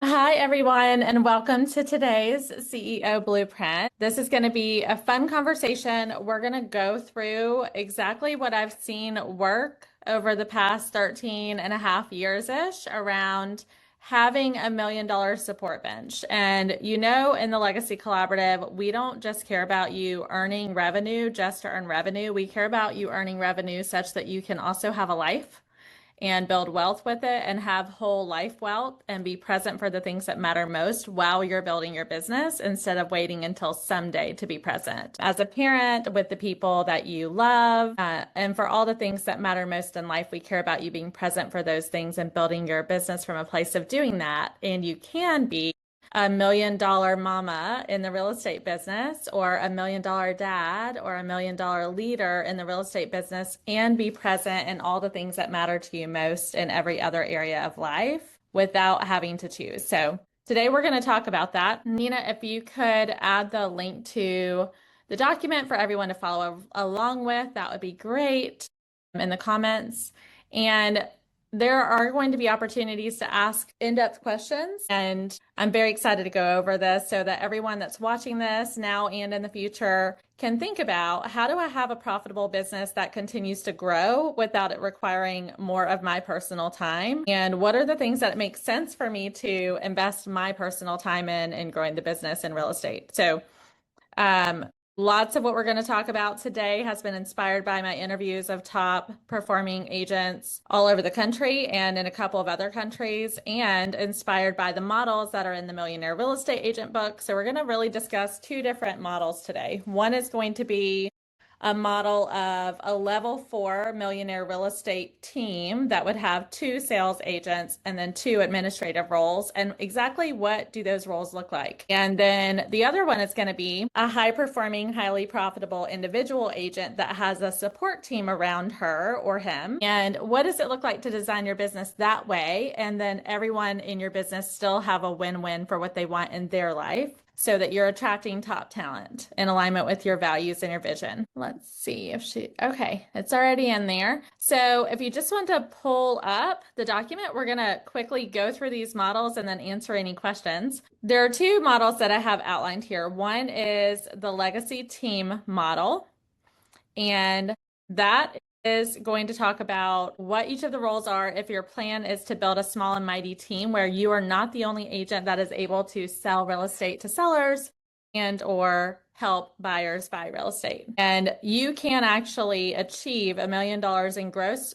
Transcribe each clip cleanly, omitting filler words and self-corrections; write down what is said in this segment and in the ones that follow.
Hi, everyone, and welcome to today's CEO Blueprint. This is going to be a fun conversation. We're going to go through exactly what I've seen work over the past 13 and a half years-ish around having $1 million support bench. And in the Legacy Collaborative, we don't just care about you earning revenue just to earn revenue. We care about you earning revenue such that you can also have a life and build wealth with it and have whole life wealth and be present for the things that matter most while you're building your business instead of waiting until someday to be present. As a parent with the people that you love, and for all the things that matter most in life, we care about you being present for those things and building your business from a place of doing that. And you can be $1 million mama in the real estate business, or $1 million dad, or $1 million leader in the real estate business, and be present in all the things that matter to you most in every other area of life without having to choose. So today we're going to talk about that. Nina, if you could add the link to the document for everyone to follow along with, that would be great in the comments. And there are going to be opportunities to ask in-depth questions, and I'm very excited to go over this so that everyone that's watching this now and in the future can think about, how do I have a profitable business that continues to grow without it requiring more of my personal time? And what are the things that it makes sense for me to invest my personal time in growing the business in real estate? So lots of what we're going to talk about today has been inspired by my interviews of top performing agents all over the country and in a couple of other countries, and inspired by the models that are in the Millionaire Real Estate Agent book. So we're going to really discuss two different models today. One is going to be a model of a level 4 millionaire real estate team that would have 2 sales agents and then 2 administrative roles. And exactly what do those roles look like? And then the other one is going to be a high performing, highly profitable individual agent that has a support team around her or him. And what does it look like to design your business that way? And then everyone in your business still have a win-win for what they want in their life, so that you're attracting top talent in alignment with your values and your vision. Let's see if okay, it's already in there. So if you just want to pull up the document, we're going to quickly go through these models and then answer any questions. There are 2 models that I have outlined here. One is the legacy team model, and that is going to talk about what each of the roles are if your plan is to build a small and mighty team where you are not the only agent that is able to sell real estate to sellers and or help buyers buy real estate. And you can actually achieve $1 million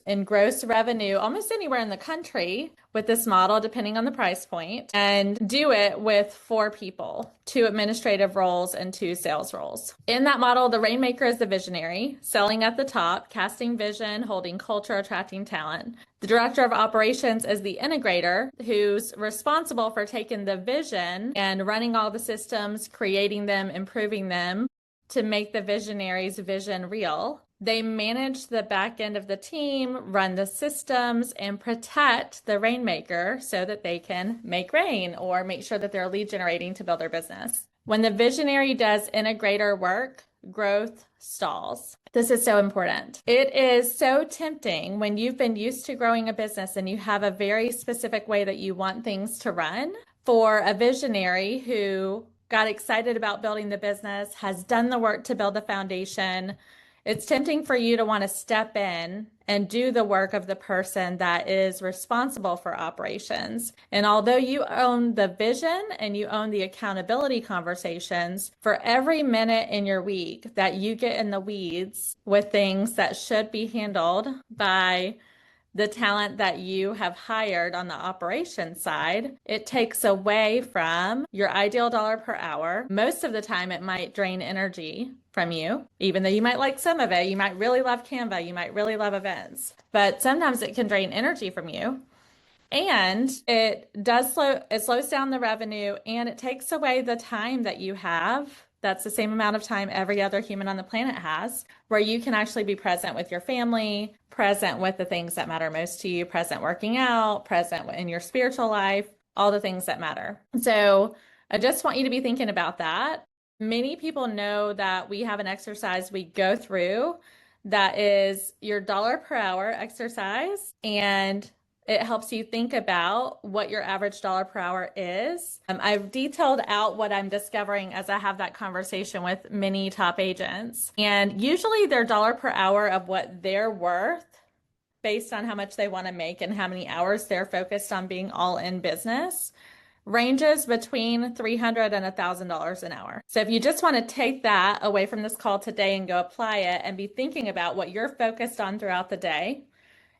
in gross revenue almost anywhere in the country with this model, depending on the price point, and do it with 4 people, 2 administrative roles and 2 sales roles. In that model, the rainmaker is the visionary, selling at the top, casting vision, holding culture, attracting talent. The director of operations is the integrator, who's responsible for taking the vision and running all the systems, creating them, improving them to make the visionary's vision real. They manage the back end of the team, run the systems, and protect the rainmaker so that they can make rain or make sure that they're lead generating to build their business. When the visionary does integrator work, growth stalls. This is so important. It is so tempting when you've been used to growing a business and you have a very specific way that you want things to run, for a visionary who got excited about building the business, has done the work to build the foundation. It's tempting for you to want to step in and do the work of the person that is responsible for operations. And although you own the vision and you own the accountability conversations, for every minute in your week that you get in the weeds with things that should be handled by the talent that you have hired on the operations side, it takes away from your ideal dollar per hour. Most of the time, it might drain energy from you, even though you might like some of it. You might really love Canva, you might really love events, but sometimes it can drain energy from you. And it slows down the revenue, and it takes away the time that you have. That's the same amount of time every other human on the planet has, where you can actually be present with your family, present with the things that matter most to you, present working out, present in your spiritual life, all the things that matter. So I just want you to be thinking about that. Many people know that we have an exercise we go through that is your dollar per hour exercise, and It helps you think about what your average dollar per hour is. I've detailed out what I'm discovering as I have that conversation with many top agents. And usually their dollar per hour of what they're worth based on how much they want to make and how many hours they're focused on being all in business ranges between $300 and $1,000 an hour. So if you just want to take that away from this call today and go apply it and be thinking about what you're focused on throughout the day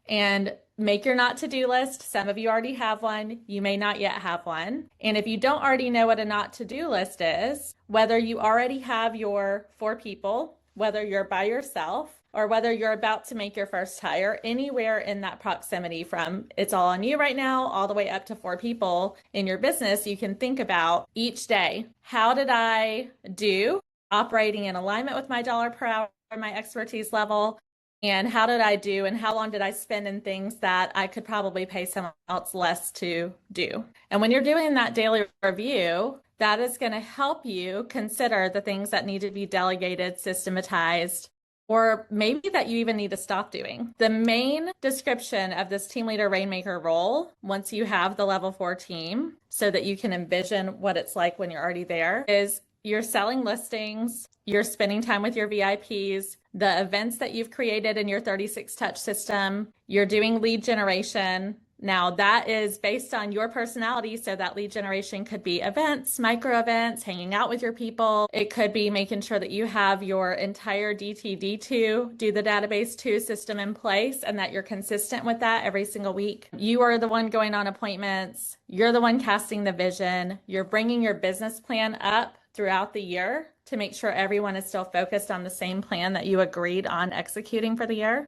and make your not to-do list. Some of you already have one. You may not yet have one. And if you don't already know what a not to-do list is, whether you already have your 4 people, whether you're by yourself, or whether you're about to make your first hire, anywhere in that proximity from it's all on you right now, all the way up to 4 people in your business, you can think about each day, how did I do operating in alignment with my dollar per hour, my expertise level, and how did I do and how long did I spend in things that I could probably pay someone else less to do? And when you're doing that daily review, that is going to help you consider the things that need to be delegated, systematized, or maybe that you even need to stop doing. The main description of this team leader rainmaker role, once you have the level 4 team, so that you can envision what it's like when you're already there, is you're selling listings, you're spending time with your VIPs, the events that you've created in your 36 touch system, you're doing lead generation. Now that is based on your personality. So that lead generation could be events, micro events, hanging out with your people. It could be making sure that you have your entire DTD2, do the database 2 system in place and that you're consistent with that every single week. You are the one going on appointments. You're the one casting the vision. You're bringing your business plan up throughout the year to make sure everyone is still focused on the same plan that you agreed on executing for the year.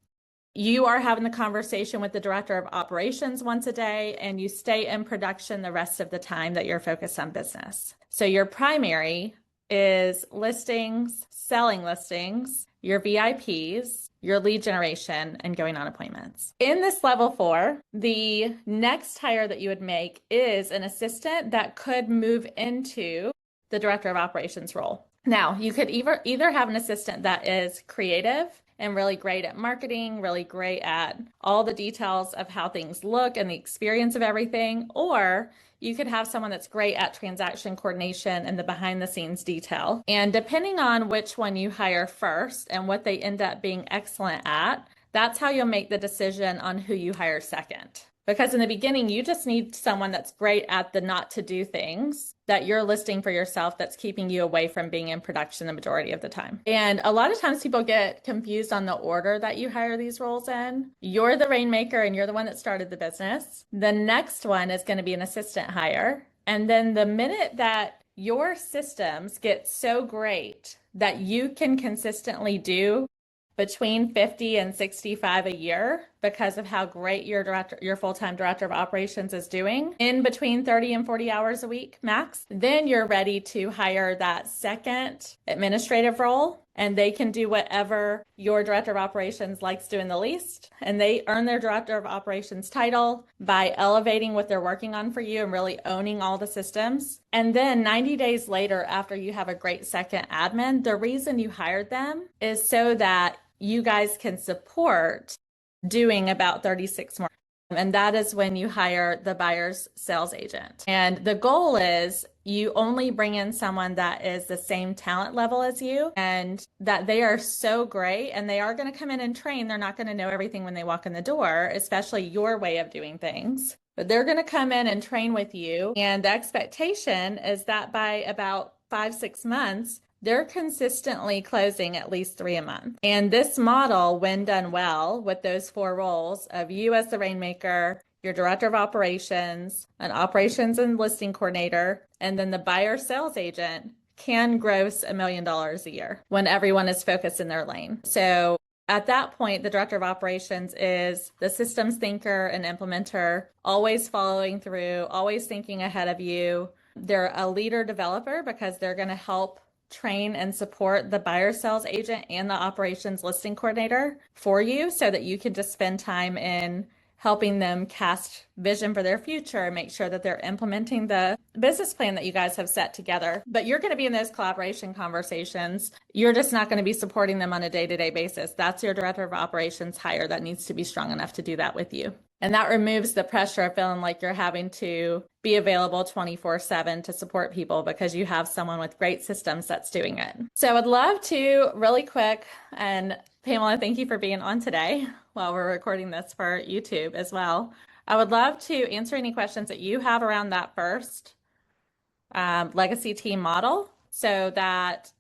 You are having the conversation with the director of operations once a day, and you stay in production the rest of the time that you're focused on business. So your primary is listings, selling listings, your VIPs, your lead generation, and going on appointments. In this level 4, the next hire that you would make is an assistant that could move into the director of operations role. Now, you could either have an assistant that is creative and really great at marketing, really great at all the details of how things look and the experience of everything, or you could have someone that's great at transaction coordination and the behind the scenes detail. And depending on which one you hire first and what they end up being excellent at, that's how you'll make the decision on who you hire second. Because in the beginning, you just need someone that's great at the not to do things that you're listing for yourself that's keeping you away from being in production the majority of the time. And a lot of times people get confused on the order that you hire these roles in. You're the rainmaker and you're the one that started the business. The next one is going to be an assistant hire. And then the minute that your systems get so great that you can consistently do between 50 and 65 a year because of how great your full-time director of operations is doing in between 30 and 40 hours a week max, then you're ready to hire that second administrative role, and they can do whatever your director of operations likes doing the least. And they earn their director of operations title by elevating what they're working on for you and really owning all the systems. And then 90 days later, after you have a great second admin, the reason you hired them is so that you guys can support doing about 36 more. And that is when you hire the buyer's sales agent. And the goal is you only bring in someone that is the same talent level as you and that they are so great and they are going to come in and train. They're not going to know everything when they walk in the door, especially your way of doing things. But they're going to come in and train with you. And the expectation is that by about 5-6 months, they're consistently closing at least 3 a month. And this model, when done well with those 4 roles of you as the rainmaker, your director of operations, an operations and listing coordinator, and then the buyer sales agent, can gross $1 million a year when everyone is focused in their lane. So at that point, the director of operations is the systems thinker and implementer, always following through, always thinking ahead of you. They're a leader developer because they're going to help train and support the buyer sales agent and the operations listing coordinator for you so that you can just spend time in helping them cast vision for their future, make sure that they're implementing the business plan that you guys have set together. But you're going to be in those collaboration conversations. You're just not going to be supporting them on a day-to-day basis. That's your director of operations hire that needs to be strong enough to do that with you. And that removes the pressure of feeling like you're having to be available 24/7 to support people because you have someone with great systems that's doing it. So I'd love to really quick, and Pamela, thank you for being on today while we're recording this for YouTube as well. I would love to answer any questions that you have around that first legacy team model, so that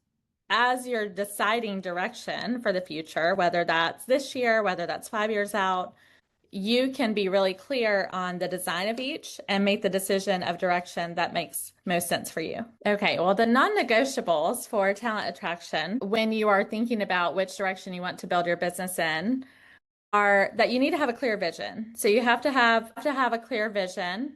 as you're deciding direction for the future, whether that's this year, whether that's 5 years out, you can be really clear on the design of each and make the decision of direction that makes most sense for you. Okay, well, the non-negotiables for talent attraction, when you are thinking about which direction you want to build your business in, are that you need to have a clear vision. So you have to have a clear vision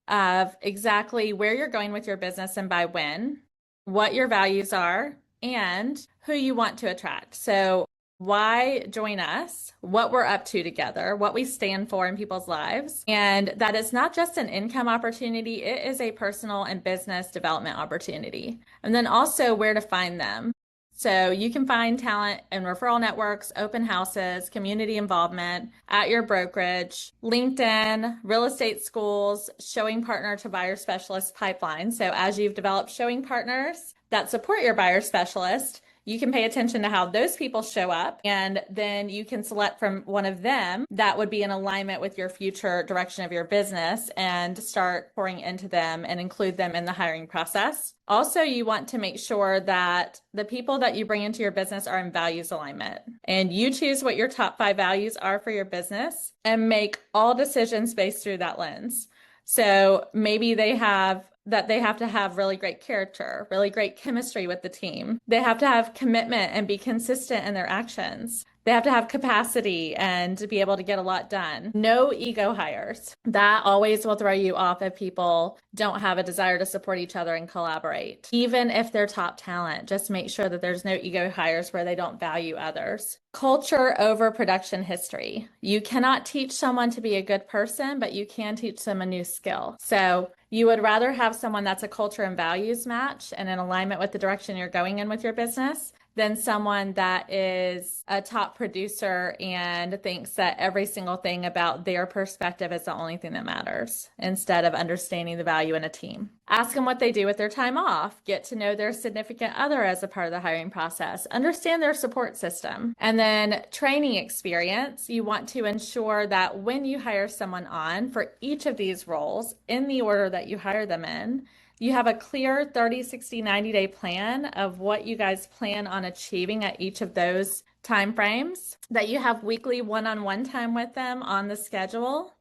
of exactly where you're going with your business and by when, what your values are, and who you want to attract. So why join us, what we're up to together, what we stand for in people's lives. And that is not just an income opportunity, it is a personal and business development opportunity. And then also where to find them. So you can find talent in referral networks, open houses, community involvement, at your brokerage, LinkedIn, real estate schools, showing partner to buyer specialist pipeline. So as you've developed showing partners that support your buyer specialist, you can pay attention to how those people show up, and then you can select from one of them that would be in alignment with your future direction of your business and start pouring into them and include them in the hiring process. Also, you want to make sure that the people that you bring into your business are in values alignment, and you choose what your top 5 values are for your business and make all decisions based through that lens. So maybe they have to have really great character, really great chemistry with the team. They have to have commitment and be consistent in their actions. They have to have capacity and be able to get a lot done. No ego hires. That always will throw you off if people don't have a desire to support each other and collaborate. Even if they're top talent, just make sure that there's no ego hires where they don't value others. Culture over production history. You cannot teach someone to be a good person, but you can teach them a new skill. So you would rather have someone that's a culture and values match and in alignment with the direction you're going in with your business than someone that is a top producer and thinks that every single thing about their perspective is the only thing that matters, instead of understanding the value in a team. Ask them what they do with their time off. Get to know their significant other as a part of the hiring process. Understand their support system. And then training experience. You want to ensure that when you hire someone on for each of these roles, in the order that you hire them in, you have a clear 30, 60, 90-day plan of what you guys plan on achieving at each of those time frames, that you have weekly one-on-one time with them on the schedule,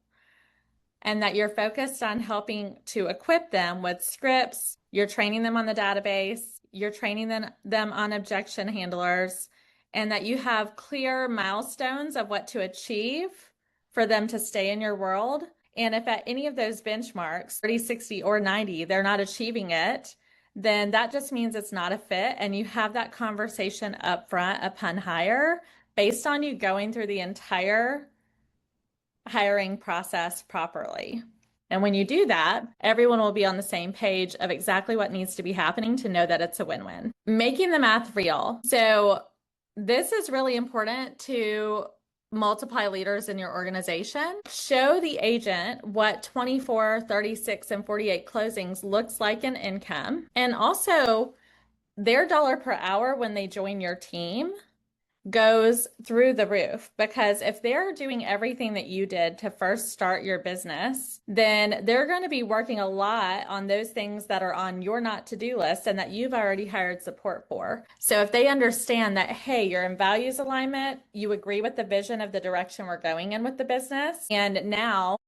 and that you're focused on helping to equip them with scripts. You're training them on the database, you're training them on objection handlers, and that you have clear milestones of what to achieve for them to stay in your world. And if at any of those benchmarks, 30, 60, or 90, they're not achieving it, then that just means it's not a fit. And you have that conversation up front upon hire based on you going through the entire hiring process properly. And when you do that, everyone will be on the same page of exactly what needs to be happening to know that it's a win-win. Making the math real. So this is really important to multiply leaders in your organization. Show the agent what 24, 36, and 48 closings looks like in income. And also their dollar per hour when they join your team goes through the roof, because if they're doing everything that you did to first start your business, then they're going to be working a lot on those things that are on your not to-do list and that you've already hired support for. So if they understand that, hey, you're in values alignment, you agree with the vision of the direction we're going in with the business, and now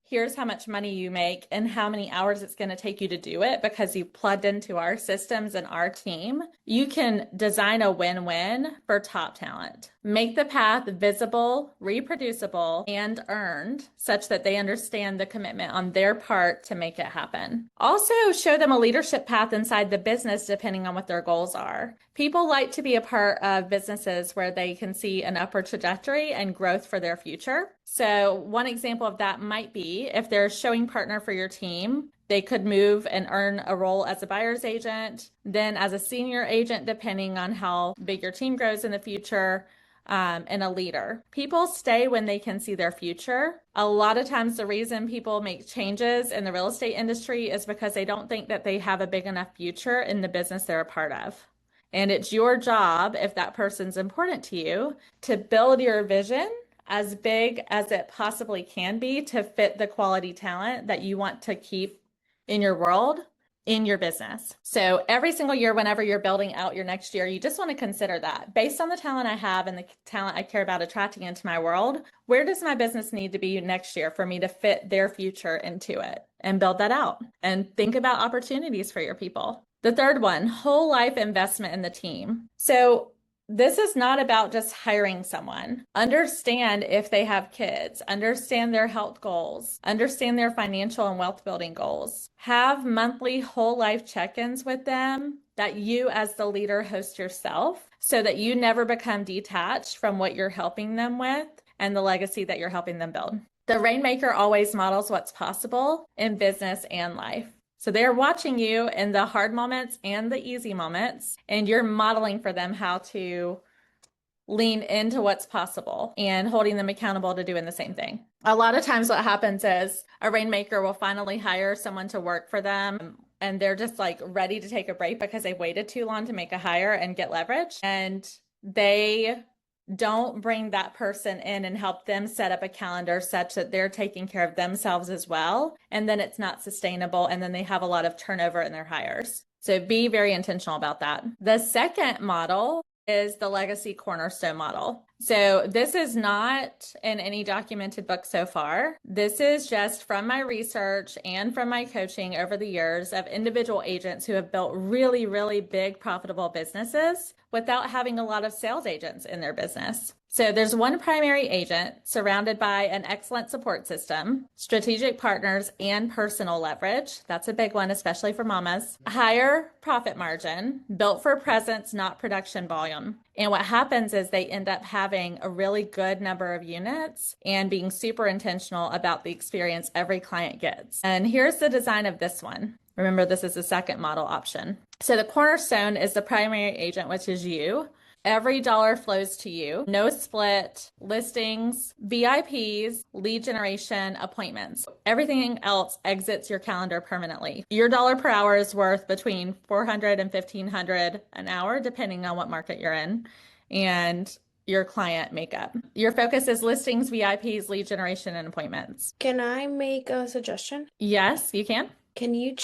here's how much money you make and how many hours it's going to take you to do it because you plugged into our systems and our team, you can design a win-win for top talent. Make the path visible, reproducible, and earned such that they understand the commitment on their part to make it happen. Also, show them a leadership path inside the business depending on what their goals are. People like to be a part of businesses where they can see an upward trajectory and growth for their future. So one example of that might be if they're a showing partner for your team, they could move and earn a role as a buyer's agent, then as a senior agent, depending on how big your team grows in the future, and a leader. People stay when they can see their future. A lot of times the reason people make changes in the real estate industry is because they don't think that they have a big enough future in the business they're a part of. And it's your job, if that person's important to you, to build your vision as big as it possibly can be to fit the quality talent that you want to keep in your world, in your business. So every single year, whenever you're building out your next year, you just want to consider that based on the talent I have and the talent I care about attracting into my world, where does my business need to be next year for me to fit their future into it and build that out and think about opportunities for your people. The third one, whole life investment in the team. So this is not about just hiring someone. Understand if they have kids, understand their health goals, understand their financial and wealth building goals. Have monthly whole life check-ins with them that you as the leader host yourself so that you never become detached from what you're helping them with and the legacy that you're helping them build. The Rainmaker always models what's possible in business and life. So they're watching you in the hard moments and the easy moments, and you're modeling for them how to lean into what's possible and holding them accountable to doing the same thing. A lot of times what happens is a Rainmaker will finally hire someone to work for them, and they're just like ready to take a break because they waited too long to make a hire and get leverage. And they don't bring that person in and help them set up a calendar such that they're taking care of themselves as well. And then it's not sustainable. And then they have a lot of turnover in their hires. So be very intentional about that. The second model is the legacy cornerstone model. So this is not in any documented book so far. This is just from my research and from my coaching over the years of individual agents who have built really, really big profitable businesses without having a lot of sales agents in their business. So there's one primary agent surrounded by an excellent support system, strategic partners, and personal leverage. That's a big one, especially for mamas. Higher profit margin, built for presence, not production volume. And what happens is they end up having a really good number of units and being super intentional about the experience every client gets. And here's the design of this one. Remember, this is the second model option. So the cornerstone is the primary agent, which is you. Every dollar flows to you. No split, listings, VIPs, lead generation, appointments. Everything else exits your calendar permanently. Your dollar per hour is worth between $400 and $1,500 an hour, depending on what market you're in, and your client makeup. Your focus is listings, VIPs, lead generation, and appointments. Can I make a suggestion? Yes, you can. Can you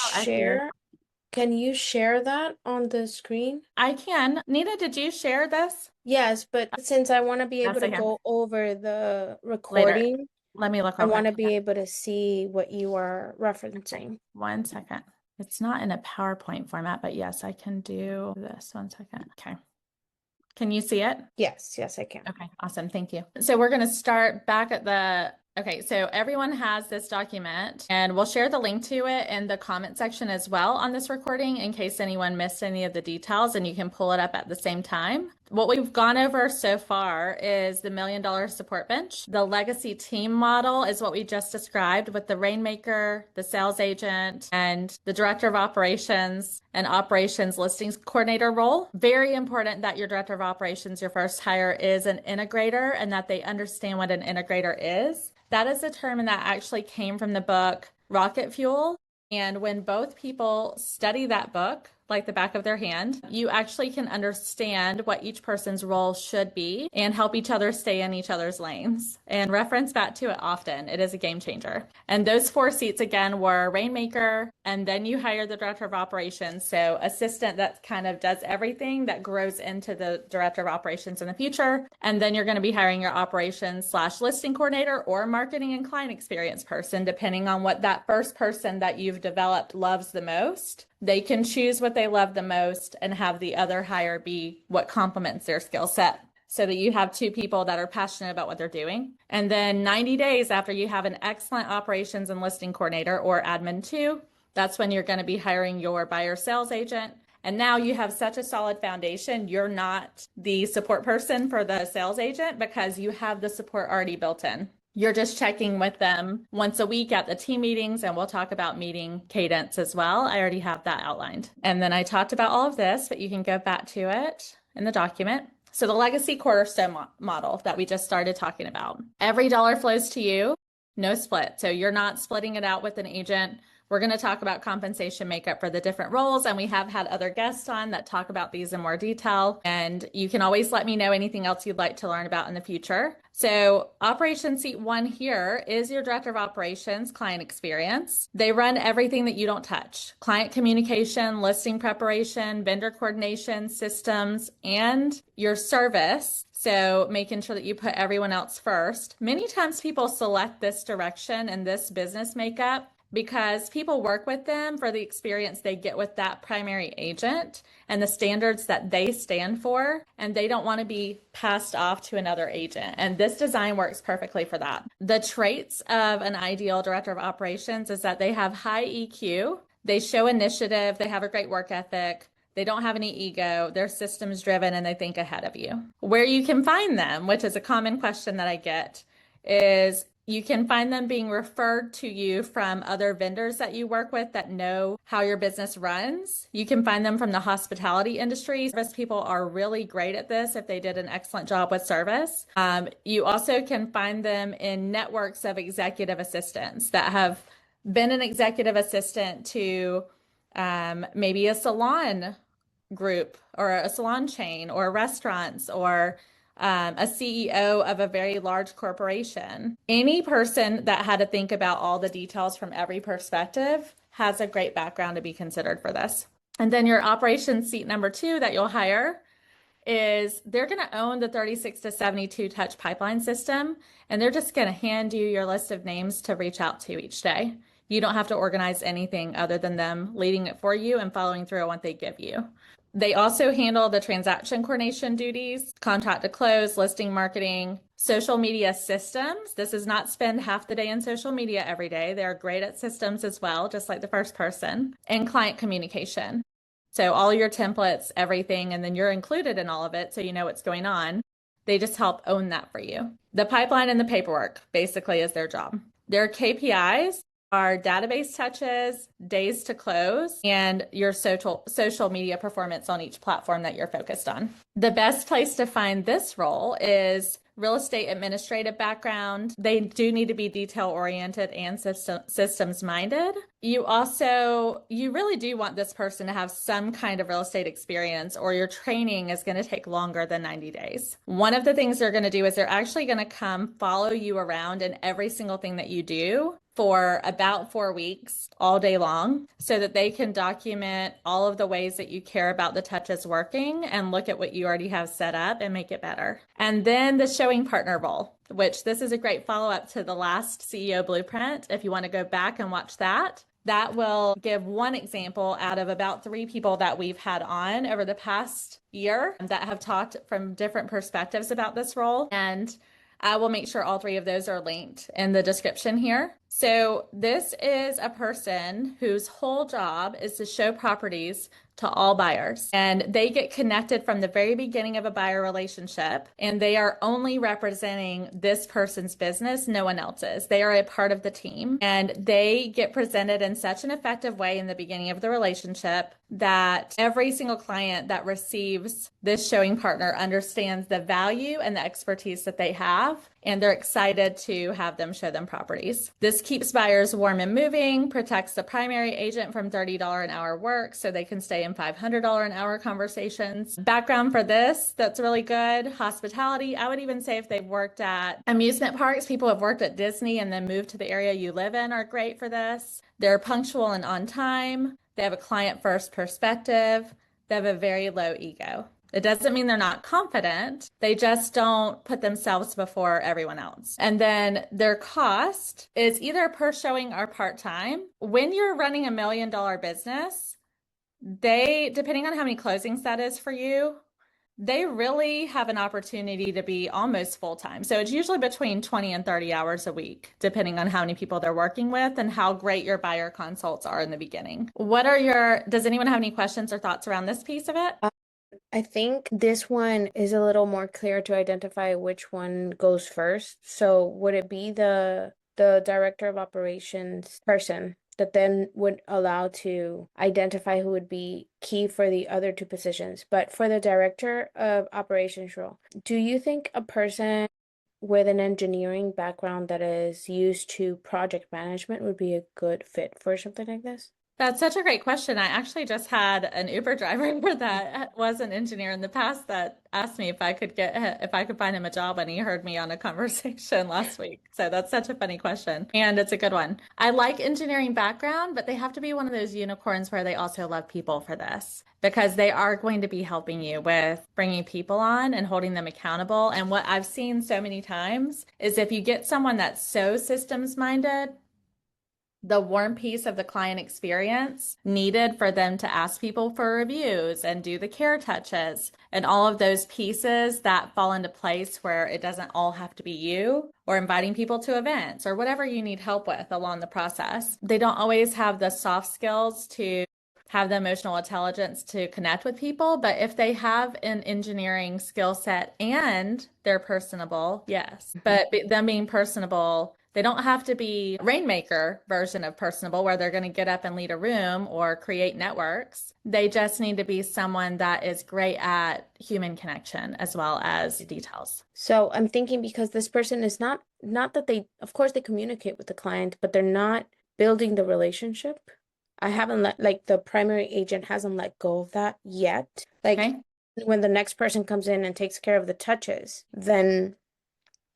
share that on the screen? I can. Nina, did you share this? Yes, but since I want to be able to go over the recording, later. Let me look. I want to be able to see what you are referencing. 1 second. It's not in a PowerPoint format, but yes, I can do this. 1 second. Okay. Can you see it? Yes, I can. Okay, awesome. Thank you. So we're going to start back at the okay, so everyone has this document, and we'll share the link to it in the comment section as well on this recording in case anyone missed any of the details, and you can pull it up at the same time. What we've gone over so far is the $1 Million Support Bench. The legacy team model is what we just described with the Rainmaker, the sales agent, and the director of operations and operations listings coordinator role. Very important that your director of operations, your first hire, is an integrator and that they understand what an integrator is. That is a term that actually came from the book Rocket Fuel. And when both people study that book, like the back of their hand, you actually can understand what each person's role should be and help each other stay in each other's lanes and reference back to it often. It is a game changer. And those 4 seats again were Rainmaker, and then you hire the director of operations. So assistant that kind of does everything that grows into the director of operations in the future. And then you're going to be hiring your operations/listing coordinator or marketing and client experience person, depending on what that first person that you've developed loves the most. They can choose what they love the most and have the other hire be what complements their skill set so that you have 2 people that are passionate about what they're doing. And then 90 days after you have an excellent operations and listing coordinator or admin 2, that's when you're going to be hiring your buyer sales agent. And now you have such a solid foundation. You're not the support person for the sales agent because you have the support already built in. You're just checking with them once a week at the team meetings, and we'll talk about meeting cadence as well. I already have that outlined. And then I talked about all of this, but you can go back to it in the document. So the legacy cornerstone model that we just started talking about, every dollar flows to you, no split. So you're not splitting it out with an agent. We're going to talk about compensation makeup for the different roles, and we have had other guests on that talk about these in more detail. And you can always let me know anything else you'd like to learn about in the future. So Operations Seat 1 here is your Director of Operations client experience. They run everything that you don't touch: client communication, listing preparation, vendor coordination, systems, and your service. So making sure that you put everyone else first. Many times people select this direction and this business makeup because people work with them for the experience they get with that primary agent and the standards that they stand for, and they don't want to be passed off to another agent. And this design works perfectly for that. The traits of an ideal Director of Operations is that they have high EQ, they show initiative, they have a great work ethic, they don't have any ego, they're systems driven, and they think ahead of you. Where you can find them, which is a common question that I get, is you can find them being referred to you from other vendors that you work with that know how your business runs. You can find them from the hospitality industry. Service people are really great at this if they did an excellent job with service. You also can find them in networks of executive assistants that have been an executive assistant to maybe a salon group or a salon chain or restaurants or a CEO of a very large corporation. Any person that had to think about all the details from every perspective has a great background to be considered for this. And then your operations seat number 2 that you'll hire is they're going to own the 36 to 72 touch pipeline system, and they're just going to hand you your list of names to reach out to each day. You don't have to organize anything other than them leading it for you and following through on what they give you. They also handle the transaction coordination duties, contract to close, listing marketing, social media systems. This is not spend half the day in social media every day. They're great at systems as well, just like the first person, and client communication. So all your templates, everything, and then you're included in all of it so you know what's going on. They just help own that for you. The pipeline and the paperwork basically is their job. Their KPIs are database touches, days to close, and your social media performance on each platform that you're focused on. The best place to find this role is real estate administrative background. They do need to be detail oriented and systems minded. You really do want this person to have some kind of real estate experience, or your training is going to take longer than 90 days. One of the things they're going to do is they're actually going to come follow you around in every single thing that you do for about 4 weeks, all day long, so that they can document all of the ways that you care about the touches working and look at what you already have set up and make it better. And then the showing partner role, which this is a great follow-up to the last CEO Blueprint. If you want to go back and watch that, that will give one example out of about 3 people that we've had on over the past year that have talked from different perspectives about this role. And I will make sure all 3 of those are linked in the description here. So this is a person whose whole job is to show properties to all buyers, and they get connected from the very beginning of a buyer relationship, and they are only representing this person's business, no one else's. They are a part of the team, and they get presented in such an effective way in the beginning of the relationship that every single client that receives this showing partner understands the value and the expertise that they have, and they're excited to have them show them properties. This keeps buyers warm and moving, protects the primary agent from $30 an hour work so they can stay in $500 an hour conversations. Background for this that's really good: hospitality. I would even say if they've worked at amusement parks, people who have worked at Disney and then moved to the area you live in are great for this. They're punctual and on time. They have a client first perspective. They have a very low ego. It doesn't mean they're not confident. They just don't put themselves before everyone else. And then their cost is either per showing or part-time. When you're running $1 million business, depending on how many closings that is for you, they really have an opportunity to be almost full-time. So it's usually between 20 and 30 hours a week, depending on how many people they're working with and how great your buyer consults are in the beginning. Does anyone have any questions or thoughts around this piece of it? I think this one is a little more clear to identify which one goes first. So would it be the director of operations person that then would allow to identify who would be key for the other two positions. But for the director of operations role, do you think a person with an engineering background that is used to project management would be a good fit for something like this? That's such a great question. I actually just had an Uber driver that was an engineer in the past that asked me if I could find him a job, and he heard me on a conversation last week. So that's such a funny question, and it's a good one. I like engineering background, but they have to be one of those unicorns where they also love people for this, because they are going to be helping you with bringing people on and holding them accountable. And what I've seen so many times is if you get someone that's so systems minded, the warm piece of the client experience needed for them to ask people for reviews and do the care touches and all of those pieces that fall into place where it doesn't all have to be you, or inviting people to events or whatever you need help with along the process. They don't always have the soft skills to have the emotional intelligence to connect with people, but if they have an engineering skill set and they're personable, yes. But them being personable, they don't have to be Rainmaker version of personable where they're going to get up and lead a room or create networks. They just need to be someone that is great at human connection as well as details. So I'm thinking, because this person is not that they, of course they communicate with the client, but they're not building the relationship. I haven't like the primary agent hasn't let go of that yet. Like Okay. when the next person comes in and takes care of the touches, then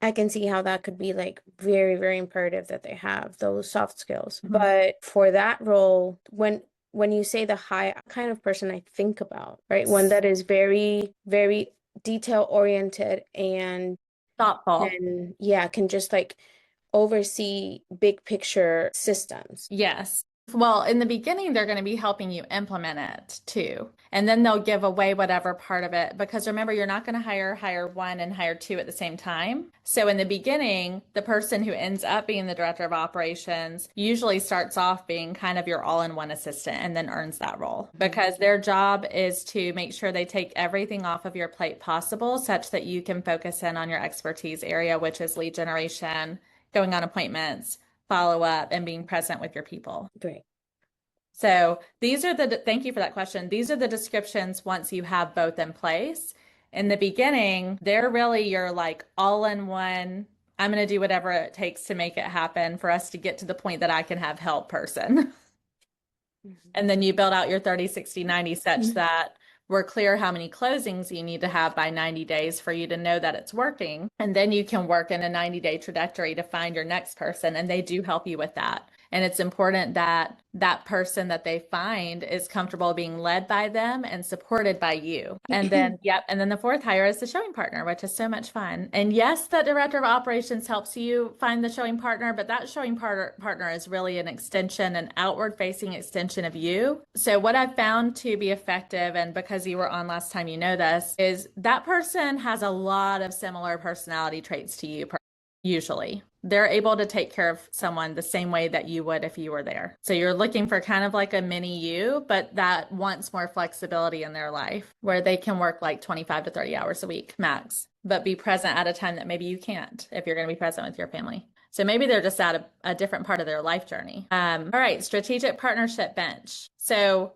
I can see how that could be like very, very imperative that they have those soft skills. Mhm. But for that role, when you say the high kind of person I think about, right? One that is very, very detail oriented and Thoughtful. can just like oversee big picture systems. Yes. Well, in the beginning, they're going to be helping you implement it too. And then they'll give away whatever part of it, because remember, you're not going to hire one and hire two at the same time. So in the beginning, the person who ends up being the director of operations usually starts off being kind of your all-in-one assistant and then earns that role, because their job is to make sure they take everything off of your plate possible such that you can focus in on your expertise area, which is lead generation, going on appointments, follow up, and being present with your people. Great. So thank you for that question. These are the descriptions once you have both in place. In the beginning, they're really your like all in one, I'm going to do whatever it takes to make it happen for us to get to the point that I can have help person. And then you build out your 30, 60, 90 such that we're clear how many closings you need to have by 90 days for you to know that it's working. And then you can work in a 90-day trajectory to find your next person. And they do help you with that. And it's important that that person that they find is comfortable being led by them and supported by you. And then, And then the fourth hire is the showing partner, which is so much fun. And yes, the director of operations helps you find the showing partner, but that showing partner is really an extension, an outward facing extension of you. So what I've found to be effective, and because you were on last time, you know this, is that person has a lot of similar personality traits to you. Usually they're able to take care of someone the same way that you would if you were there. So you're looking for kind of like a mini you, but that wants more flexibility in their life where they can work like 25 to 30 hours a week max, but be present at a time that maybe you can't if you're going to be present with your family. So maybe they're just at a different part of their life journey. All right, strategic partnership bench. So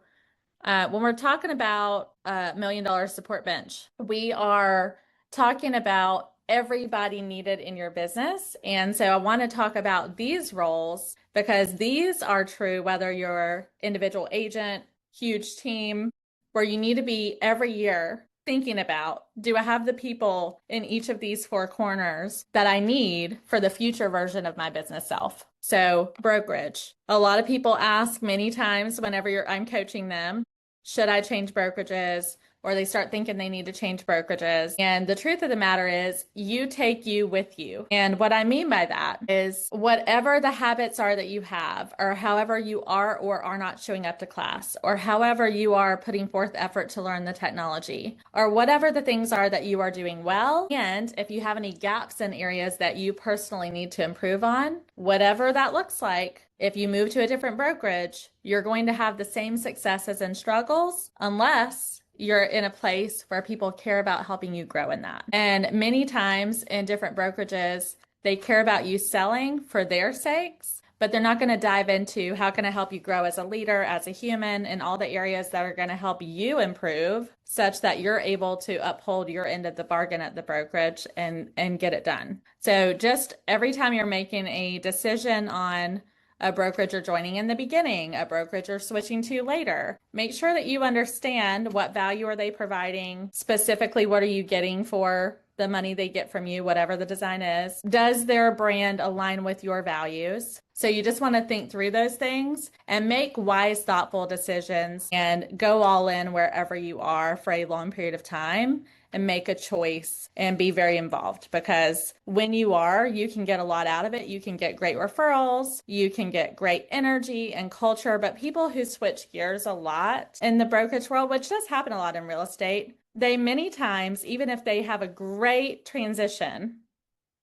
when we're talking about $1 million support bench, we are talking about everybody needed in your business. And so I want to talk about these roles because these are true whether you're individual agent, huge team, where you need to be every year thinking about, do I have the people in each of these four corners that I need for the future version of my business self? So brokerage. A lot of people ask many times whenever I'm coaching them, should I change brokerages? Or they start thinking they need to change brokerages. And the truth of the matter is you take you with you. And what I mean by that is whatever the habits are that you have, or however you are or are not showing up to class, or however you are putting forth effort to learn the technology, or whatever the things are that you are doing well. And if you have any gaps in areas that you personally need to improve on, whatever that looks like, if you move to a different brokerage, you're going to have the same successes and struggles unless you're in a place where people care about helping you grow in that. And many times in different brokerages, they care about you selling for their sakes, but they're not going to dive into how can I help you grow as a leader, as a human, in all the areas that are going to help you improve such that you're able to uphold your end of the bargain at the brokerage and get it done. So just every time you're making a decision on a brokerage you're joining in the beginning, a brokerage you're switching to later, make sure that you understand what value are they providing, specifically what are you getting for the money they get from you, whatever the design is. Does their brand align with your values? So you just want to think through those things and make wise, thoughtful decisions and go all in wherever you are for a long period of time and make a choice and be very involved, because when you are, you can get a lot out of it. You can get great referrals, you can get great energy and culture, but people who switch gears a lot in the brokerage world, which does happen a lot in real estate, they many times, even if they have a great transition,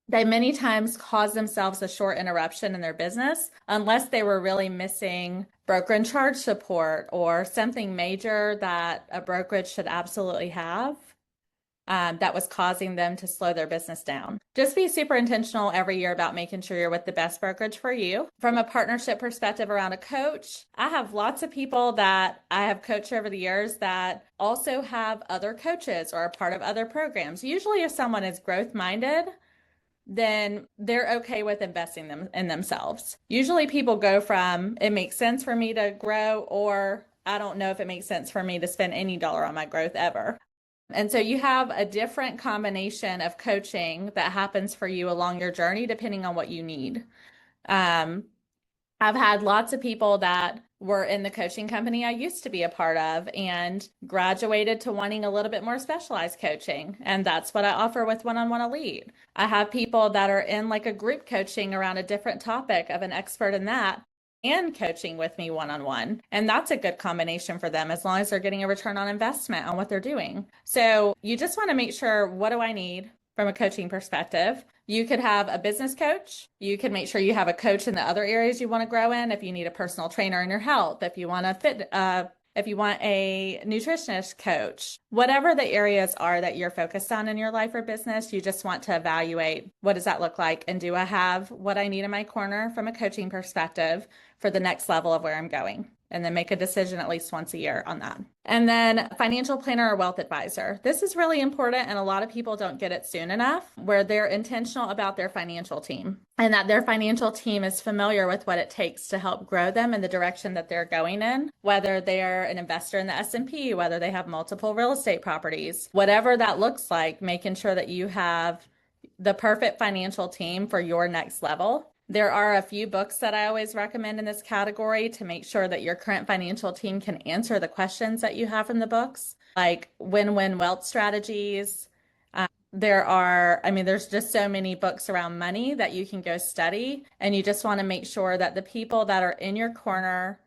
they many times cause themselves a short interruption in their business unless they were really missing broker and charge support or something major that a brokerage should absolutely have. That was causing them to slow their business down. Just be super intentional every year about making sure you're with the best brokerage for you. From a partnership perspective around a coach, I have lots of people that I have coached over the years that also have other coaches or are part of other programs. Usually if someone is growth minded, then they're okay with investing them in themselves. Usually people go from, it makes sense for me to grow, or I don't know if it makes sense for me to spend any dollar on my growth ever. And so you have a different combination of coaching that happens for you along your journey, depending on what you need. I've had lots of people that were in the coaching company I used to be a part of and graduated to wanting a little bit more specialized coaching. And that's what I offer with One-on-One Elite. I have people that are in like a group coaching around a different topic of an expert in that and coaching with me one-on-one. And that's a good combination for them as long as they're getting a return on investment on what they're doing. So you just want to make sure, what do I need from a coaching perspective? You could have a business coach. You could make sure you have a coach in the other areas you want to grow in. If you need a personal trainer in your health, if you want if you want a nutritionist coach, whatever the areas are that you're focused on in your life or business, you just want to evaluate, what does that look like? And do I have what I need in my corner from a coaching perspective for the next level of where I'm going? And then make a decision at least once a year on that. And then financial planner or wealth advisor. This is really important, and a lot of people don't get it soon enough, where they're intentional about their financial team and that their financial team is familiar with what it takes to help grow them in the direction that they're going in, whether they're an investor in the S&P, whether they have multiple real estate properties, whatever that looks like, making sure that you have the perfect financial team for your next level. There are a few books that I always recommend in this category to make sure that your current financial team can answer the questions that you have from the books, like Win-Win Wealth Strategies. There's just so many books around money that you can go study, and you just want to make sure that the people that are in your corner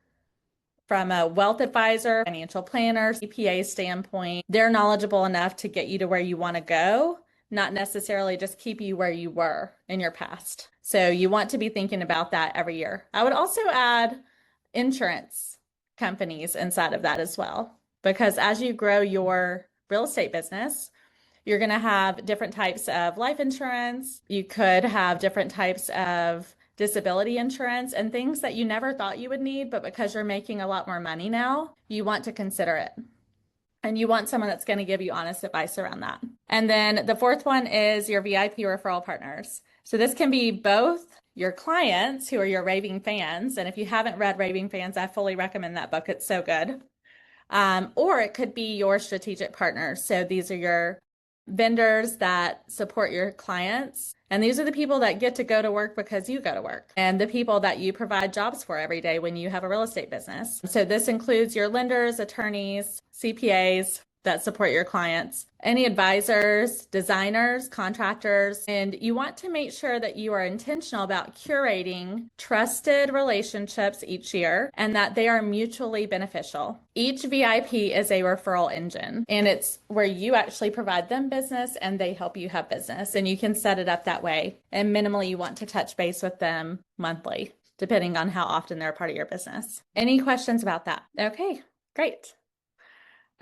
from a wealth advisor, financial planner, CPA standpoint, they're knowledgeable enough to get you to where you want to go, not necessarily just keep you where you were in your past. So you want to be thinking about that every year. I would also add insurance companies inside of that as well, because as you grow your real estate business, you're going to have different types of life insurance. You could have different types of disability insurance and things that you never thought you would need, but because you're making a lot more money now, you want to consider it. And you want someone that's going to give you honest advice around that. And then the fourth one is your VIP referral partners. So this can be both your clients who are your raving fans. And if you haven't read Raving Fans, I fully recommend that book. It's so good. Or it could be your strategic partners. So these are your vendors that support your clients. And these are the people that get to go to work because you go to work, and the people that you provide jobs for every day when you have a real estate business. So this includes your lenders, attorneys, CPAs that support your clients, any advisors, designers, contractors, and you want to make sure that you are intentional about curating trusted relationships each year and that they are mutually beneficial. Each VIP is a referral engine, and it's where you actually provide them business and they help you have business, and you can set it up that way. And minimally, you want to touch base with them monthly, depending on how often they're a part of your business. Any questions about that? Okay, great.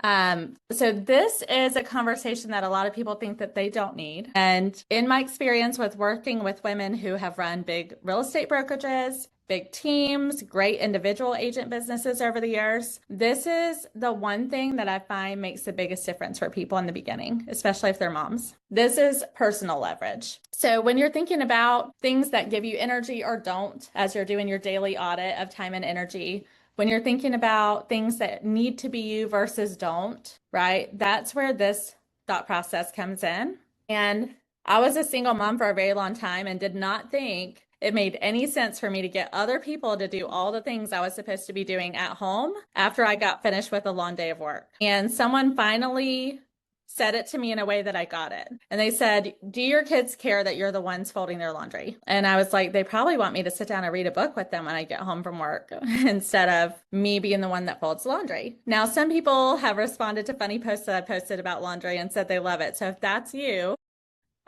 So this is a conversation that a lot of people think that they don't need. And in my experience with working with women who have run big real estate brokerages big teams, great individual agent businesses over the years. This is the one thing that I find makes the biggest difference for people in the beginning, especially if they're moms. This is personal leverage. So when you're thinking about things that give you energy or don't, as you're doing your daily audit of time and energy, when you're thinking about things that need to be you versus don't, right? That's where this thought process comes in. And I was a single mom for a very long time and did not think it made any sense for me to get other people to do all the things I was supposed to be doing at home after I got finished with a long day of work. And someone finally said it to me in a way that I got it. And they said, do your kids care that you're the ones folding their laundry? And I was like, they probably want me to sit down and read a book with them when I get home from work instead of me being the one that folds laundry. Now, some people have responded to funny posts that I posted about laundry and said they love it. So if that's you,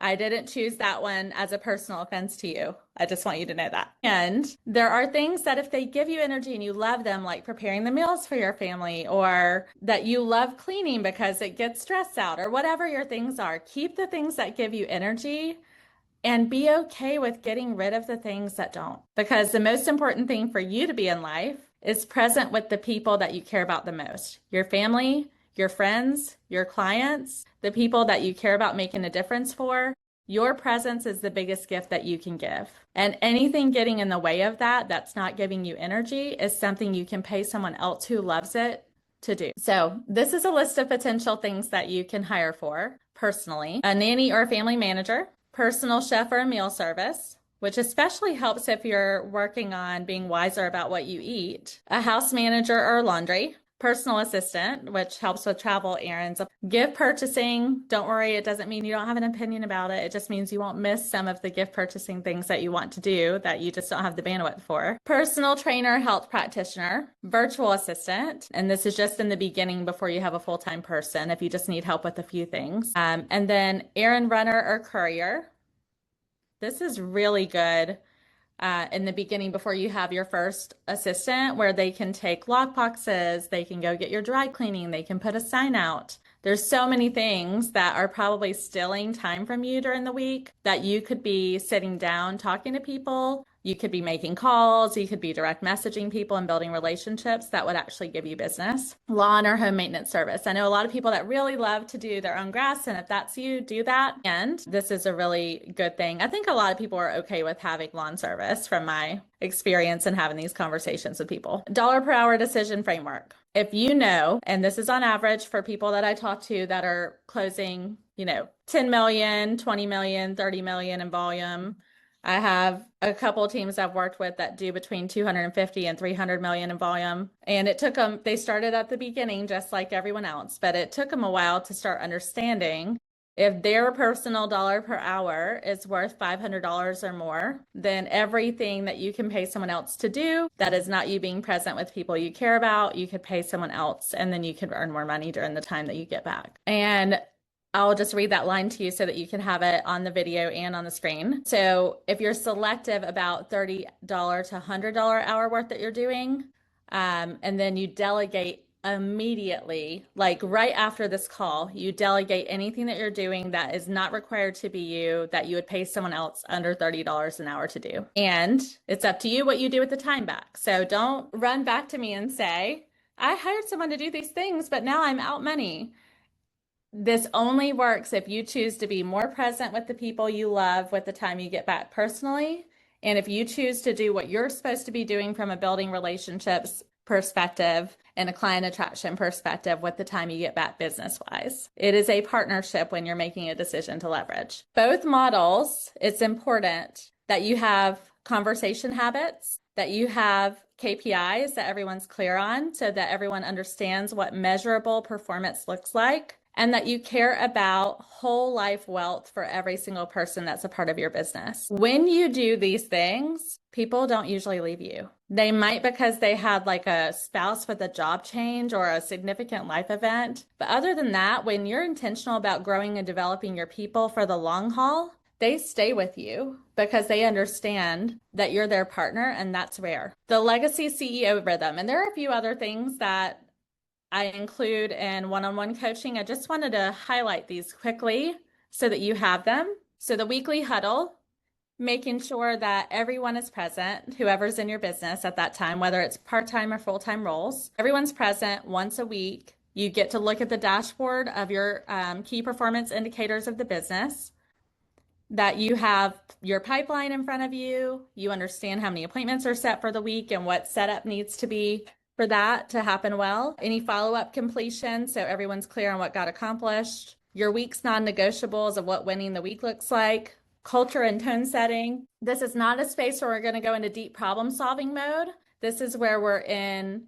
I didn't choose that one as a personal offense to you. I just want you to know that. And there are things that if they give you energy and you love them, like preparing the meals for your family, or that you love cleaning because it gets stress out, or whatever your things are, keep the things that give you energy and be okay with getting rid of the things that don't. Because the most important thing for you to be in life is present with the people that you care about the most, your family, your friends, your clients, the people that you care about making a difference for. Your presence is the biggest gift that you can give. And anything getting in the way of that, that's not giving you energy, is something you can pay someone else who loves it to do. So this is a list of potential things that you can hire for personally: a nanny or a family manager, personal chef or a meal service, which especially helps if you're working on being wiser about what you eat, a house manager or laundry, personal assistant, which helps with travel errands, gift purchasing. Don't worry, it doesn't mean you don't have an opinion about it. It just means you won't miss some of the gift purchasing things that you want to do that you just don't have the bandwidth for. Personal trainer, health practitioner, virtual assistant. And this is just in the beginning before you have a full-time person, if you just need help with a few things. And then errand runner or courier. This is really good in the beginning before you have your first assistant, where they can take lock boxes, they can go get your dry cleaning, they can put a sign out. There's so many things that are probably stealing time from you during the week that you could be sitting down talking to people. You could be making calls, you could be direct messaging people and building relationships that would actually give you business. Lawn or home maintenance service. I know a lot of people that really love to do their own grass, and if that's you, do that. And this is a really good thing. I think a lot of people are okay with having lawn service from my experience and having these conversations with people. Dollar per hour decision framework. If you know, and this is on average for people that I talk to that are closing, 10 million, 20 million, 30 million in volume. I have a couple of teams I've worked with that do between 250 and 300 million in volume. And it took them, they started at the beginning just like everyone else, but it took them a while to start understanding if their personal dollar per hour is worth $500 or more, then everything that you can pay someone else to do that is not you being present with people you care about, you could pay someone else, and then you could earn more money during the time that you get back. And I'll just read that line to you so that you can have it on the video and on the screen. So if you're selective about $30 to $100 hour work that you're doing, and then you delegate immediately, like right after this call, you delegate anything that you're doing that is not required to be you, that you would pay someone else under $30 an hour to do. And it's up to you what you do with the time back. So don't run back to me and say, I hired someone to do these things, but now I'm out money. This only works if you choose to be more present with the people you love with the time you get back personally. And if you choose to do what you're supposed to be doing from a building relationships perspective and a client attraction perspective with the time you get back business-wise. It is a partnership when you're making a decision to leverage. Both models, it's important that you have conversation habits, that you have KPIs that everyone's clear on so that everyone understands what measurable performance looks like, and that you care about whole life wealth for every single person that's a part of your business. When you do these things, people don't usually leave you. They might because they had like a spouse with a job change or a significant life event. But other than that, when you're intentional about growing and developing your people for the long haul, they stay with you because they understand that you're their partner, and that's rare. The Legacy CEO Rhythm, and there are a few other things that I include in one-on-one coaching. I just wanted to highlight these quickly so that you have them. So the weekly huddle making sure that everyone is present, whoever's in your business at that time, whether it's part-time or full-time roles. Everyone's present once a week. You get to look at the dashboard of your key performance indicators of the business, that you have your pipeline in front of you. You understand how many appointments are set for the week and what setup needs to be for that to happen well. Any follow-up completion, so everyone's clear on what got accomplished. Your week's non-negotiables of what winning the week looks like. Culture and tone setting. This is not a space where we're going to go into deep problem solving mode. This is where we're in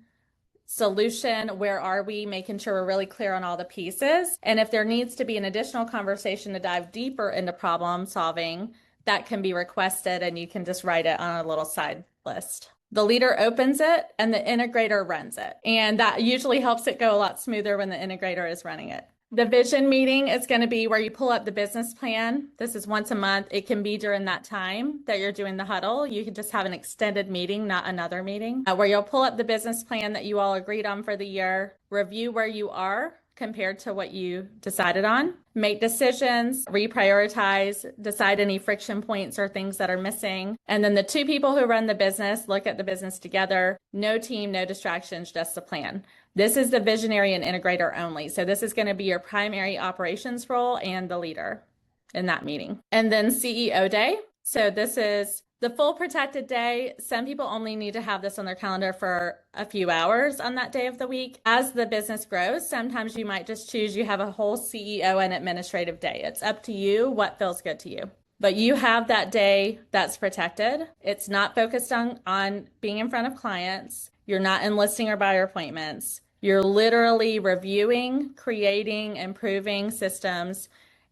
solution. Where are we? Making sure we're really clear on all the pieces. And if there needs to be an additional conversation to dive deeper into problem solving, that can be requested and you can just write it on a little side list. The leader opens it and the integrator runs it. And that usually helps it go a lot smoother when the integrator is running it. The vision meeting is going to be where you pull up the business plan. This is once a month. It can be during that time that you're doing the huddle. You can just have an extended meeting, not another meeting, where you'll pull up the business plan that you all agreed on for the year, review where you are compared to what you decided on, make decisions, reprioritize, decide any friction points or things that are missing. And then the two people who run the business look at the business together. No team, no distractions, just the plan. This is the visionary and integrator only. So this is going to be your primary operations role and the leader in that meeting. And then CEO day. So this is the full protected day. Some people only need to have this on their calendar for a few hours on that day of the week. As the business grows, sometimes you might just choose you have a whole CEO and administrative day. It's up to you what feels good to you. But you have that day that's protected. It's not focused on being in front of clients. You're not enlisting or buyer appointments. You're literally reviewing, creating, improving systems,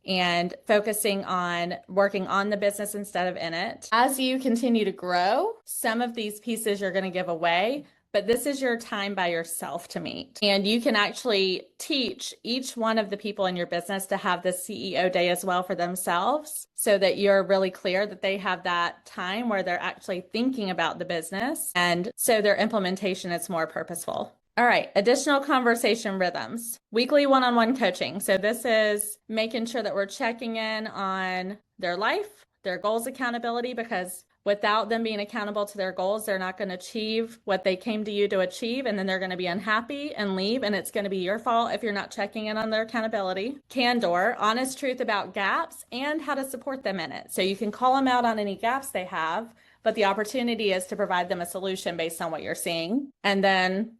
and focusing on working on the business instead of in it. As you continue to grow, some of these pieces you're going to give away, but this is your time by yourself to meet. And you can actually teach each one of the people in your business to have the CEO day as well for themselves, so that you're really clear that they have that time where they're actually thinking about the business. And so their implementation is more purposeful. All right, additional conversation rhythms. Weekly one-on-one coaching. So this is making sure that we're checking in on their life, their goals accountability, because without them being accountable to their goals, they're not going to achieve what they came to you to achieve, and then they're going to be unhappy and leave, and it's going to be your fault if you're not checking in on their accountability. Candor, honest truth about gaps and how to support them in it. So you can call them out on any gaps they have, but the opportunity is to provide them a solution based on what you're seeing. And then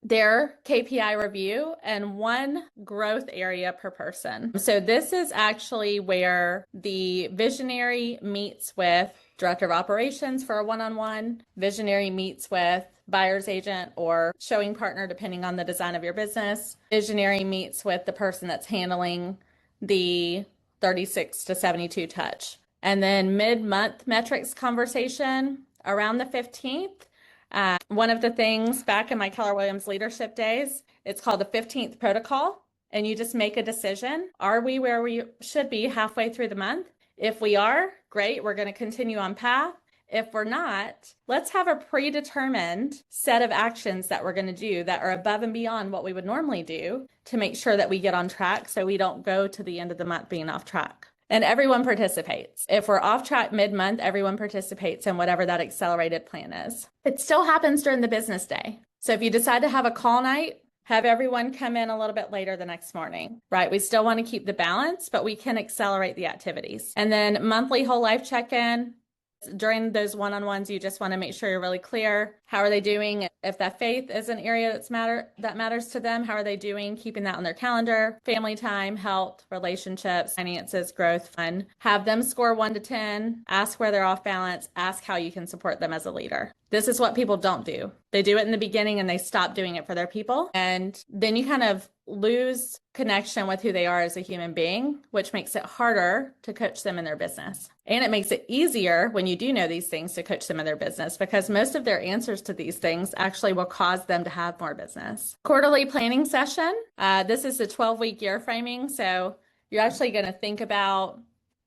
their KPI review and one growth area per person. So this is actually where the visionary meets with director of operations for a one-on-one. Visionary meets with buyer's agent or showing partner, depending on the design of your business. Visionary meets with the person that's handling the 36 to 72 touch. And then mid-month metrics conversation around the 15th. One of the things back in my Keller Williams leadership days, it's called the 15th protocol. And you just make a decision. Are we where we should be halfway through the month? If we are, great, we're going to continue on path. If we're not, let's have a predetermined set of actions that we're going to do that are above and beyond what we would normally do to make sure that we get on track so we don't go to the end of the month being off track. And everyone participates. If we're off track mid-month, everyone participates in whatever that accelerated plan is. It still happens during the business day. So if you decide to have a call night, have everyone come in a little bit later the next morning, right? We still want to keep the balance, but we can accelerate the activities. And then monthly whole life check-in. During those one-on-ones, you just want to make sure you're really clear. How are they doing? If that faith is an area that matters to them, how are they doing? Keeping that on their calendar. Family time, health, relationships, finances, growth, fun. Have them score 1 to 10. Ask where they're off balance. Ask how you can support them as a leader. This is what people don't do. They do it in the beginning and they stop doing it for their people. And then you kind of lose connection with who they are as a human being, which makes it harder to coach them in their business. And it makes it easier when you do know these things to coach them in their business, because most of their answers to these things actually will cause them to have more business. Quarterly planning session. This is the 12-week year framing. So you're actually going to think about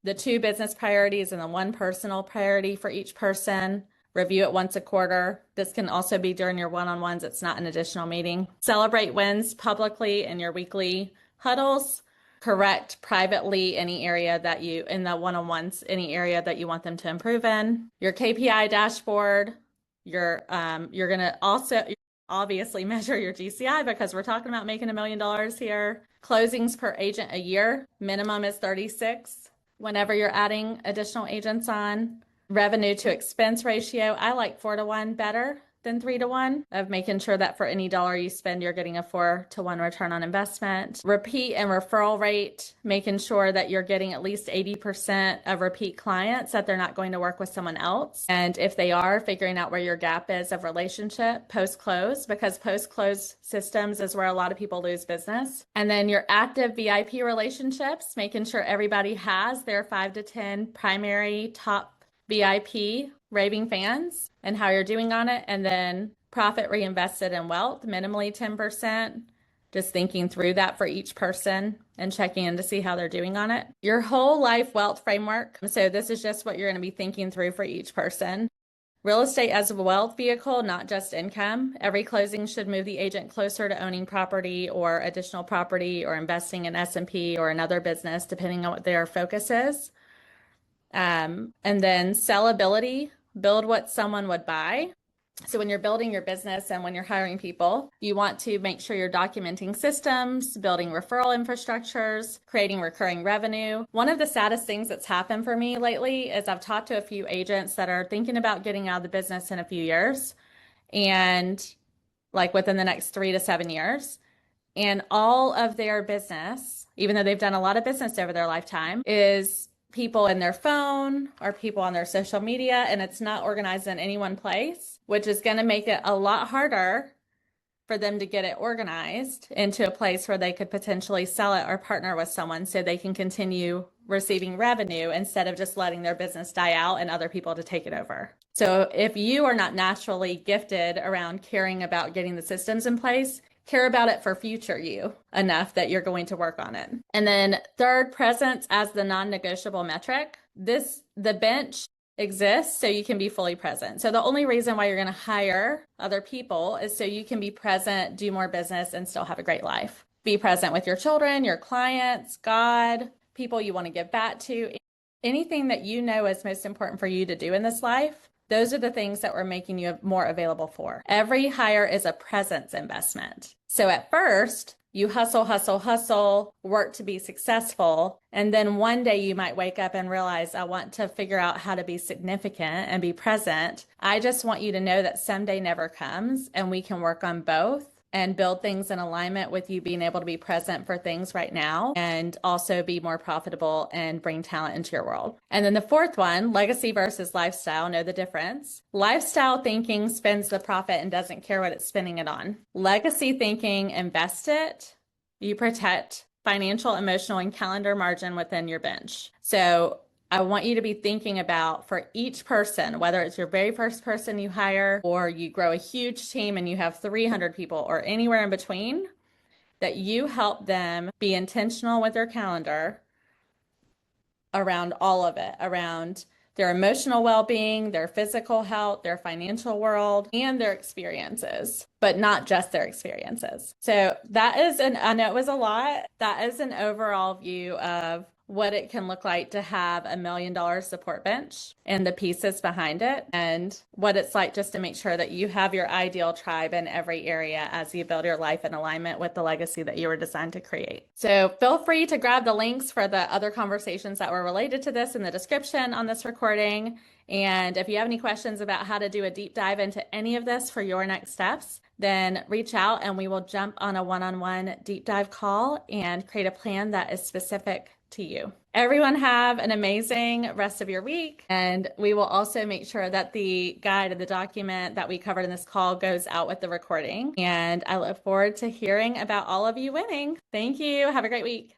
the 2 business priorities and the 1 personal priority for each person. Review it once a quarter. This can also be during your one-on-ones. It's not an additional meeting. Celebrate wins publicly in your weekly huddles. correct privately any area that you, in the one-on-ones, any area that you want them to improve in. Your KPI dashboard, you're going to also obviously measure your GCI because we're talking about making $1 million here. Closings per agent a year, minimum is 36 whenever you're adding additional agents on. Revenue to expense ratio, I like 4-to-1 better than 3-to-1, of making sure that for any dollar you spend, you're getting a 4-to-1 return on investment. Repeat and referral rate, making sure that you're getting at least 80% of repeat clients, that they're not going to work with someone else. And if they are, figuring out where your gap is of relationship post-close, because post-close systems is where a lot of people lose business. And then your active VIP relationships, making sure everybody has their 5 to 10 primary top VIP raving fans and how you're doing on it. And then profit reinvested in wealth, minimally 10%. Just thinking through that for each person and checking in to see how they're doing on it. Your whole life wealth framework. So this is just what you're going to be thinking through for each person. Real estate as a wealth vehicle, not just income. Every closing should move the agent closer to owning property or additional property or investing in S&P or another business, depending on what their focus is. And then sellability, build what someone would buy. So when you're building your business and when you're hiring people, you want to make sure you're documenting systems, building referral infrastructures, creating recurring revenue. One of the saddest things that's happened for me lately is I've talked to a few agents that are thinking about getting out of the business in a few years, and like within the next 3 to 7 years. And all of their business, even though they've done a lot of business over their lifetime, is people in their phone or people on their social media, and it's not organized in any one place, which is going to make it a lot harder for them to get it organized into a place where they could potentially sell it or partner with someone so they can continue receiving revenue instead of just letting their business die out and other people to take it over. So if you are not naturally gifted around caring about getting the systems in place, care about it for future you enough that you're going to work on it. And then third, presence as the non-negotiable metric. The bench exists so you can be fully present. So the only reason why you're going to hire other people is so you can be present, do more business, and still have a great life. Be present with your children, your clients, God, people you want to give back to, anything that you know is most important for you to do in this life. Those are the things that we're making you more available for. Every hire is a presence investment. So at first, you hustle, work to be successful. And then one day you might wake up and realize, I want to figure out how to be significant and be present. I just want you to know that someday never comes, and we can work on both and build things in alignment with you being able to be present for things right now and also be more profitable and bring talent into your world. And then the fourth one, legacy versus lifestyle, know the difference. Lifestyle thinking spends the profit and doesn't care what it's spending it on. Legacy thinking, invest it. You protect financial, emotional, and calendar margin within your bench. So I want you to be thinking about, for each person, whether it's your very first person you hire or you grow a huge team and you have 300 people or anywhere in between, that you help them be intentional with their calendar around all of it, around their emotional well-being, their physical health, their financial world, and their experiences, but not just their experiences. So that is I know it was a lot. That is an overall view of what it can look like to have $1 million support bench and the pieces behind it, and what it's like just to make sure that you have your ideal tribe in every area as you build your life in alignment with the legacy that you were designed to create. So feel free to grab the links for the other conversations that were related to this in the description on this recording. And if you have any questions about how to do a deep dive into any of this for your next steps, then reach out and we will jump on a one-on-one deep dive call and create a plan that is specific to you. Everyone have an amazing rest of your week. And we will also make sure that the guide and the document that we covered in this call goes out with the recording. And I look forward to hearing about all of you winning. Thank you. Have a great week.